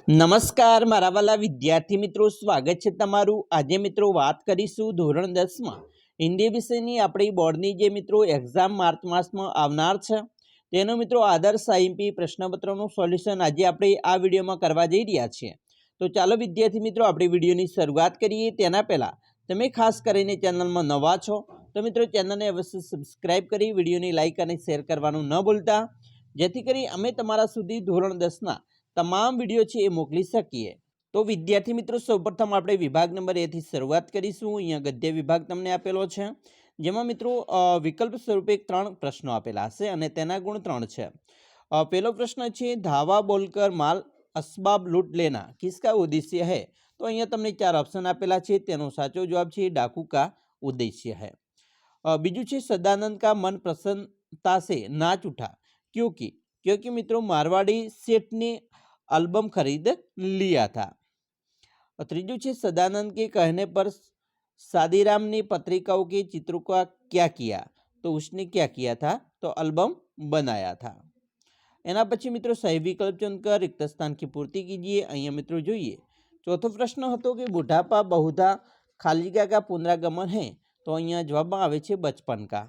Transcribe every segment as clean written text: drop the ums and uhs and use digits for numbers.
નમસ્કાર મારા વાલા વિદ્યાર્થી મિત્રો, સ્વાગત છે તમારું। આજે મિત્રો વાત કરીશું ધોરણ 10 માં હિન્દી વિષયની આપણી બોર્ડની જે મિત્રો એક્ઝામ માર્ચ માસમાં આવનાર છે તેનો મિત્રો આદર્શ આઈએમપી પ્રશ્નપત્રનું સોલ્યુશન આજે આપણે આ વિડીયોમાં કરવા જઈ રહ્યા છીએ। તો ચાલો વિદ્યાર્થી મિત્રો આપણે વિડીયોની શરૂઆત કરીએ। તેના પહેલાં તમે ખાસ કરીને ચેનલમાં નવા છો તો મિત્રો ચેનલને અવશ્ય સબસ્ક્રાઇબ કરી વિડીયોની લાઇક અને શેર કરવાનું ન ભૂલતા, જેથી કરી અમે તમારા સુધી ધોરણ 10ના તમામ વિડીયો છે એ મોકલી શકીએ। તો વિદ્યાર્થી મિત્રો સૌપ્રથમ આપણે વિભાગ નંબર A થી શરૂઆત કરીશું। અહીંયા ગદ્ય વિભાગ તમને આપેલો છે, જેમાં મિત્રો વિકલ્પ સ્વરૂપે 3 પ્રશ્નો આપેલા હશે અને તેના ગુણ 3 છે। પહેલો પ્રશ્ન છે, ધાવા બોલકર માલ અસબાબ લૂંટ લેના કિસકા ઉદ્દેશ્ય है? તો અહીંયા તમને 4 ઓપ્શન આપેલા છે, તેનો સાચો જવાબ છે डाकू का उद्देश्य है। બીજું છે, सदानंद का मन प्रसन्नता से नाच उठा क्योंकि क्योंकि मित्रों मारवाड़ी सेठ ने एल्बम खरीद लिया था। तीजू है, सदानंद के कहने पर सादीराम ने पत्रिकाओं के चित्रों का क्या किया? तो उसने क्या किया था? तो एल्बम बनाया था। एना पछी मित्रों सही विकल्प चुनकर रिक्त स्थान की पूर्ति कीजिए। अहीं मित्रों जोईए चौथो प्रश्न हतो कि बुढ़ापा बहुधा खालिका का पुनरागमन है? तो अहीं जवाब में आवे छे बचपन का।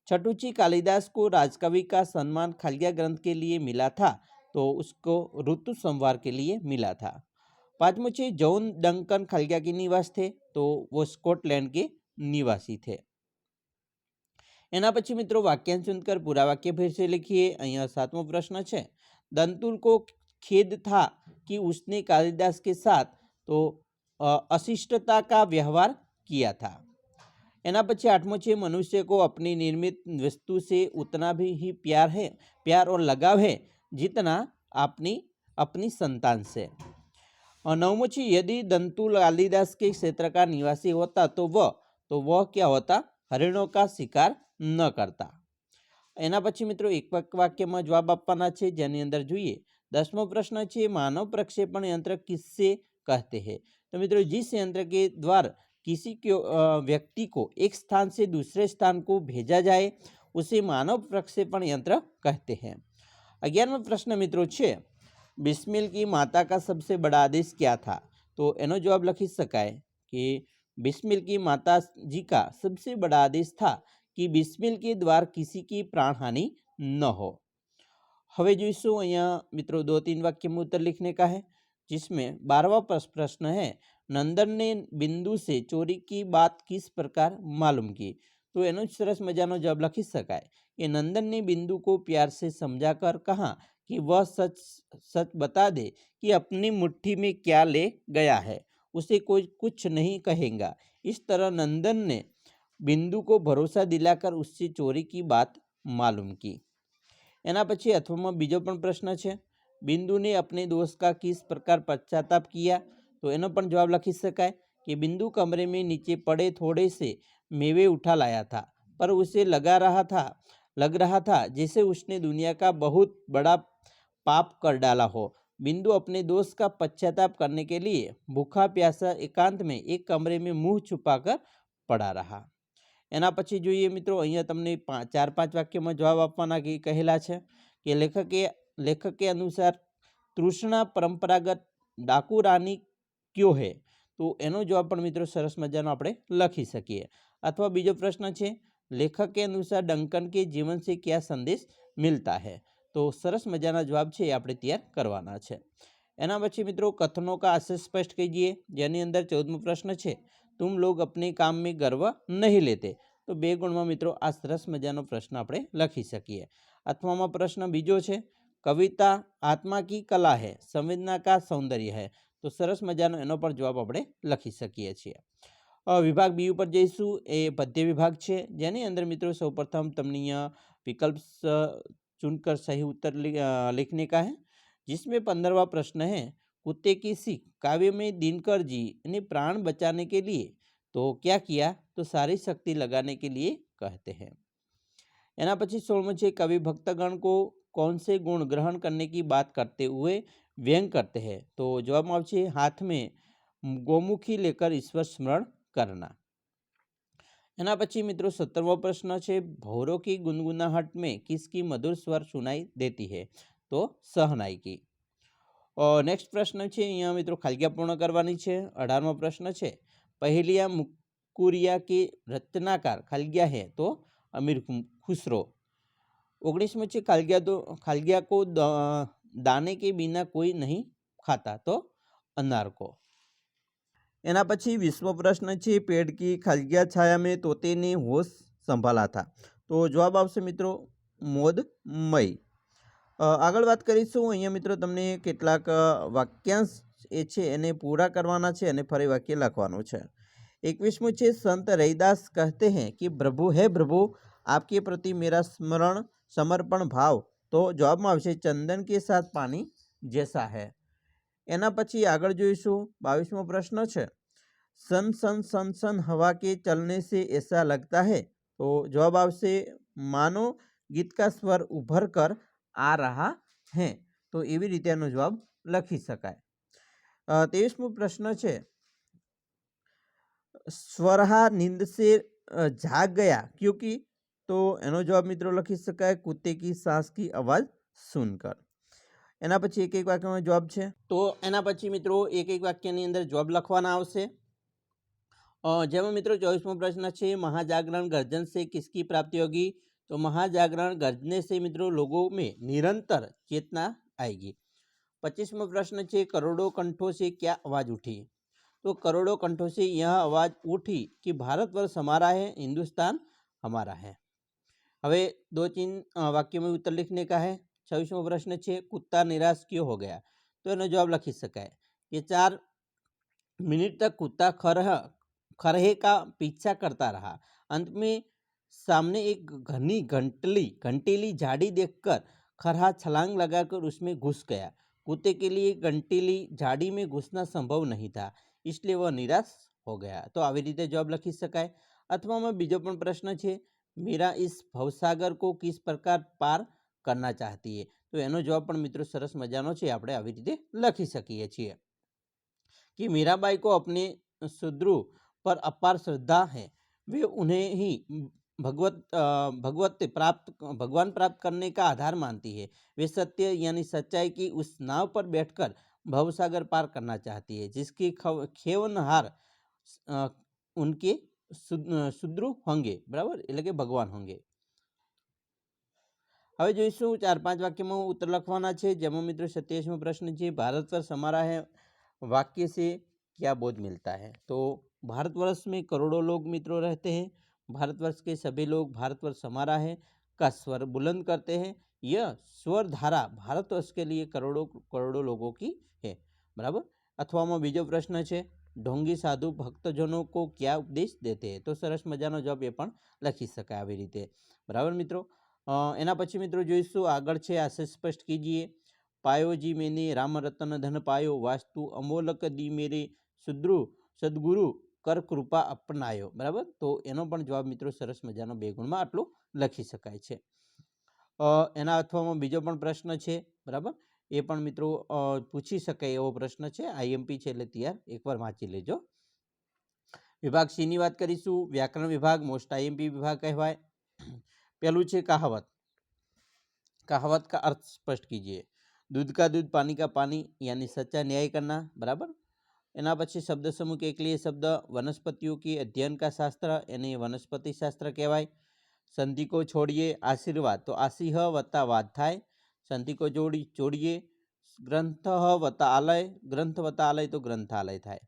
छठू ची, कालिदास को राजकवि का सम्मान खालिया ग्रंथ के लिए मिला था? तो उसको ऋतु संवार के लिए मिला था। पांचमो छे, जॉन डंकन खालिया के निवास थे? तो वो स्कॉटलैंड के निवासी थे। एना पछी मित्रों वाक्यांश चुनकर पूरा वाक्य फिर से लिखिए। अहीं सातमो प्रश्न है, दंतुल को खेद था कि उसने कालिदास के साथ तो अशिष्टता का व्यवहार किया था। एना पछी आठमो छे, मनुष्य को अपनी निर्मित वस्तु से उतना भी ही प्यार और लगाव है जितना अपनी संतान से। और नवमो छे, यदि दंतुल कालिदास के क्षेत्र का निवासी होता तो वह क्या होता? हरिणों का शिकार न करता। एना पछी मित्रों एक वाक्य में जवाब आपवाना छे, जेनी अंदर जोईए। 10मो प्रश्न है, मानव प्रक्षेपण यंत्र किससे कहते हैं? तो मित्रों जिस यंत्र के द्वारा किसी व्यक्ति को एक स्थान से दूसरे स्थान को भेजा जाए उसे मानव प्रक्षेपण यंत्र कहते हैं। 11वां प्रश्न मित्रों है, बिस्मिल की माता का सबसे बड़ा आदेश क्या था? तो एनो जवाब लखी शकाय कि बिस्मिल की माता जी का सबसे बड़ा आदेश था कि बिस्मिल के द्वार किसी की प्राण हानि न हो। हवे जोईशुं अहींया मित्रों 2-3 वाक्य में उत्तर लिखने का है, जिसमें 12वां प्रश्न है, नंदन ने बिंदु से चोरी की बात किस प्रकार मालूम की? तो एनो सरस मजानो जवाब लखी शकाय कि नंदन ने बिंदु को प्यार से समझाकर कहा कि वह सच सच बता दे कि अपनी मुट्ठी में क्या ले गया है, उसे कोई कुछ नहीं कहेगा। इस तरह नंदन ने बिंदु को भरोसा दिलाकर उससे चोरी की बात मालूम की। एना पछी अथवा बीजो पण प्रश्न है, बिंदु ने अपने दोस्त का किस प्रकार पश्चाताप किया? तो एनो पण जवाब लखी शकाय कि बिंदु कमरे में नीचे पड़े थोड़े से मेवे उठा लाया था, पर उसे लग रहा था जैसे उसने दुनिया का बहुत बड़ा पाप कर डाला हो। बिंदु अपने दोस्त का पश्चाताप करने के लिए भूखा प्यासा एकांत में एक कमरे में मुंह छुपाकर पड़ा रहा। एना पछी जोईए मित्रों अहींया तमने 4-5 वाक्य में जवाब आपवाना कहेला छे कि लेखक के अनुसार तृष्णा परंपरागत डाकू रानी क्यों है? तो एनो जवाब पण मित्रों सरस मजानो आपणे लखी सकीए। अथवा बीजो प्रश्न है, लेखक के अनुसार डंकन के जीवन से क्या संदेश मिलता है? तो सरस मजाना जवाब छे आपणे तैयार करवाना छे। एना पछी मित्रों कथनों का आशय स्पष्ट कीजिए, जेनी अंदर 14मो प्रश्न है, तुम लोग अपने काम में गर्व नहीं लेते? तो 2 गुण में मित्रों आ सरस मजानो प्रश्न आपणे लखी सकीए। अथवा प्रश्न बीजो है, कविता आत्मा की कला है, संवेदना का सौंदर्य है? तो सरस मजानो एनो पर जवाब आपणे लखी सकीए छीए। विभाग बी पर जईशुं, ए पद्य विभाग है, जेनी अंदर मित्रों सौप्रथम तमने विकल्प चुनकर सही उत्तर लिखने का है, जिसमें 15वां प्रश्न है, कुत्ते की सीख काव्य में दिनकर जी ने प्राण बचाने के लिए तो क्या किया? तो सारी शक्ति लगाने के लिए कहते हैं। एना पछी 16मो छे, कवि भक्तगण को कौन से गुण ग्रहण करने की बात करते हुए व्यंग करते हैं? तो जवाब में आवशे हाथ में गोमुखी लेकर ईश्वर स्मरण करना। एना पछी मित्रों 17वां प्रश्न है, भौरों की गुनगुनाहट में किसकी मधुर स्वर सुनाई देती है? तो सहनाई की। નેક્સ્ટ પ્રશ્ન છે અહીંયા મિત્રો ખાલી પૂર્ણ કરવાની છે. 18મો પ્રશ્ન છે, પહેલિયા મુકુરિયા કે રચનાકાર ખાલી હે તો અમીર ખુસરો. 19મો છે, ખાલિયા કો દાने के बिना कोई नहीं खाता तो अनार को. એના પછી 20મો પ્રશ્ન છે, પેડ કી ખાલિયા છાયા में तोते ने होश संभाला था. તો જવાબ આવશે મિત્રો મોદમય. આગળ વાત કરીશું. અહીંયા મિત્રો તમને કેટલાક વાક્યાંશ એ છે એને પૂરા કરવાના છે અને ફરી વાક્ય લખવાનું છે. 21મું છે, સંત રૈદાસ કહેતે हैं कि प्रभु है प्रभु आपके प्रति मेरा समर्पण भाव. તો જવાબમાં આવશે ચંદન કે સાથ પાણી જૈસા હૈ. એના પછી આગળ જોઈશું. 22મો પ્રશ્ન છે, सन सन सन सन हवा के चलने से ऐसा लगता है. તો જવાબ આવશે માનો ગીત કા સ્વર ઉભર કર આ રહા હૈ. તો એવી રીતે એનો જવાબ લખી શકાય. 23મો પ્રશ્ન છે, स्वरहा नींद से जाग गया क्योंकि. તો એનો જવાબ મિત્રો લખી શકાય કૂતે કી સાંસ કી અવાજ સુનકર. એના પછી એક એક વાક્યનો જવાબ છે. તો એના પછી મિત્રો એક એક વાક્યની અંદર જવાબ લખવાના આવશે. જેમાં મિત્રો 24મો પ્રશ્ન છે, महाजागरण गर्जन से किसकी प्राप्ति होगी. तो महाजागरण गरजने से मित्रों लोगों में निरंतर चेतना आएगी. 25मो प्रश्न है, करोड़ों कंठों से क्या आवाज उठी. तो करोड़ों कंठों से यह आवाज उठी कि भारतवर्ष हमारा है, हिंदुस्तान हमारा है. हवे 2-3 वाक्यों में उत्तर लिखने का है. 26मो प्रश्न है, कुत्ता निराश क्यों हो गया. तो एनो जवाब लखी शकाय कि 4 मिनट तक कुत्ता खरहे का पीछा करता रहा. अंत में सामने एक घनी घंटीली झाड़ी देखकर खरहा छलांग लगाकर उसमें घुस गया. कुत्ते के लिए घंटीली झाड़ी में घुसना संभव नहीं था, इसलिए वह निराश हो गया. तो આવી રીતે જવાબ લખી શકાય. અથવામાં બીજો પણ પ્રશ્ન છે, मीरा इस भवसागर को किस प्रकार पार करना चाहती है. तो એનો જવાબ પણ મિત્રો સરસ મજાનો છે. આપણે આવી રીતે લખી શકીએ છીએ कि मीराबाई को अपने शत्रु पर अपार श्रद्धा है. वे उन्हें ही भगवान प्राप्त करने का आधार मानती है. वे सत्य यानी सच्चाई की उस नाव पर बैठकर भवसागर पार करना चाहती है जिसकी खेवनहार उनके शत्रु होंगे. बराबर, એટલે કે ભગવાન હોંગે. હવે જોઈશું 4-5 વાક્યમાં ઉત્તર લખવાના છે. જેમાં મિત્રો 27મો પ્રશ્ન છે, ભારતवर्ष हमारा है वाक्य से क्या बोध मिलता है. तो भारतवर्ष में करोड़ों लोग मित्रों रहते हैं. भारतवर्ष के सभी लोग भारतवर्ष हमारा है का स्वर बुलंद करते हैं. यह स्वर धारा भारतवर्ष के लिए करोड़ों लोगों की है. बराबर. अथवा में बीजो प्रश्न है, ढोंगी साधु भक्तजनों को क्या उपदेश देते हैं. तो सरस मजानो जवाब ए पण लखी शकाय આવી રીતે. बराबर मित्रों. एना पछी मित्रों जोईशुं आगळ छे, आशय स्पष्ट कीजिए. पायो जी मैंने राम रतन धन पायो, वास्तु अमोलक दी मेरे सदगुरु कर कृपा अपनायो. बराबर. तो एनो पण जवाब मित्रों सरस मजानो 2 गुणमां आटलो लखी शकाय छे. एना अथवामां बीजो पण प्रश्न छे. बराबर. ए पण मित्रों पूछी शकाय एवो प्रश्न छे. आईएमपी छे એટલે तैयार एकवार वांची लेजो. विभाग सी ની વાત કરીશું. व्याकरण विभाग मोस्ट आईएमपी विभाग कहेवाय. पहलू छे कहावत. कहावत का अर्थ स्पष्ट कीजिए. दूध का दूध पानी का पानी यानी सच्चा न्याय करना. बराबर. एना पछी शब्द समूह के एक लिए शब्द वनस्पतियों की अध्ययन का शास्त्र यानी वनस्पति शास्त्र कहवाय. संधि को छोड़िए आशीर्वाद तो आशीह वत्ता वाद थाय. संधि को जोड़िए ग्रंथ वत्ता आलय तो ग्रंथालय थाय.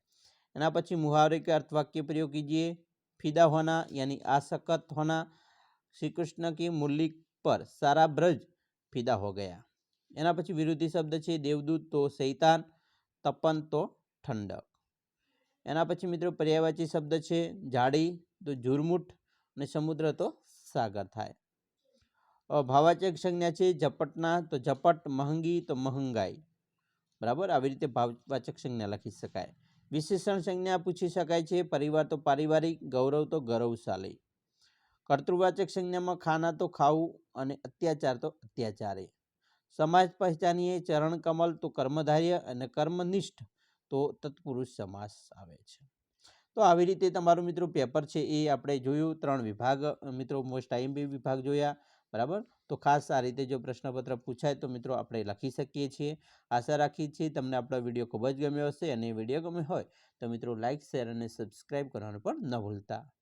एना पछी मुहावरे के अर्थवाक्य प्रयोग कीजिए. फिदा होना यानी आसक्त होना. श्री कृष्ण की मुरली पर सारा ब्रज फिदा हो गया. एना पछी विरोधी शब्द छे देवदूत तो शैतान, तपन तो ठंडक. एना पछी मित्रों पर्यायवाची शब्द छे झाड़ी तो झुरमुठ ने समुद्र तो सागर थाय. भाववाचक संज्ञा छे झपटना तो झपट, महंगी तो महंगाई. बराबर. આવી રીતે ભાવવાચક સંજ્ઞા લખી શકાય. વિશેષણ સંજ્ઞા પૂછી શકાય છે. પરિવાર તો પારિવારિક, ગૌરવ તો ગૌરવશાળી. કર્તૃવાચક સંજ્ઞામાં ખાના તો ખાવું અને અત્યાચાર તો અત્યાચારી. સમાજ પહેચાનીએ ચરણ કમલ તો કર્મધાર્ય અને કર્મનિષ્ઠ તો તત્પુરુષ સમાસ આવે છે. તો આવી રીતે તમારું મિત્રો પેપર છે એ આપણે જોયું. 3 વિભાગ મિત્રો મોસ્ટ આઈએમપી વિભાગ જોયા. બરાબર. તો ખાસ આ રીતે જો પ્રશ્નપત્ર પૂછાય તો મિત્રો આપણે લખી શકીએ છીએ. આશા રાખીએ છીએ તમને આપણો વિડીયો ખૂબ જ ગમ્યો હશે અને વિડીયો ગમ્યો હોય તો મિત્રો લાઇક, શેર અને સબસ્ક્રાઈબ કરવાનું પણ ન ભૂલતા.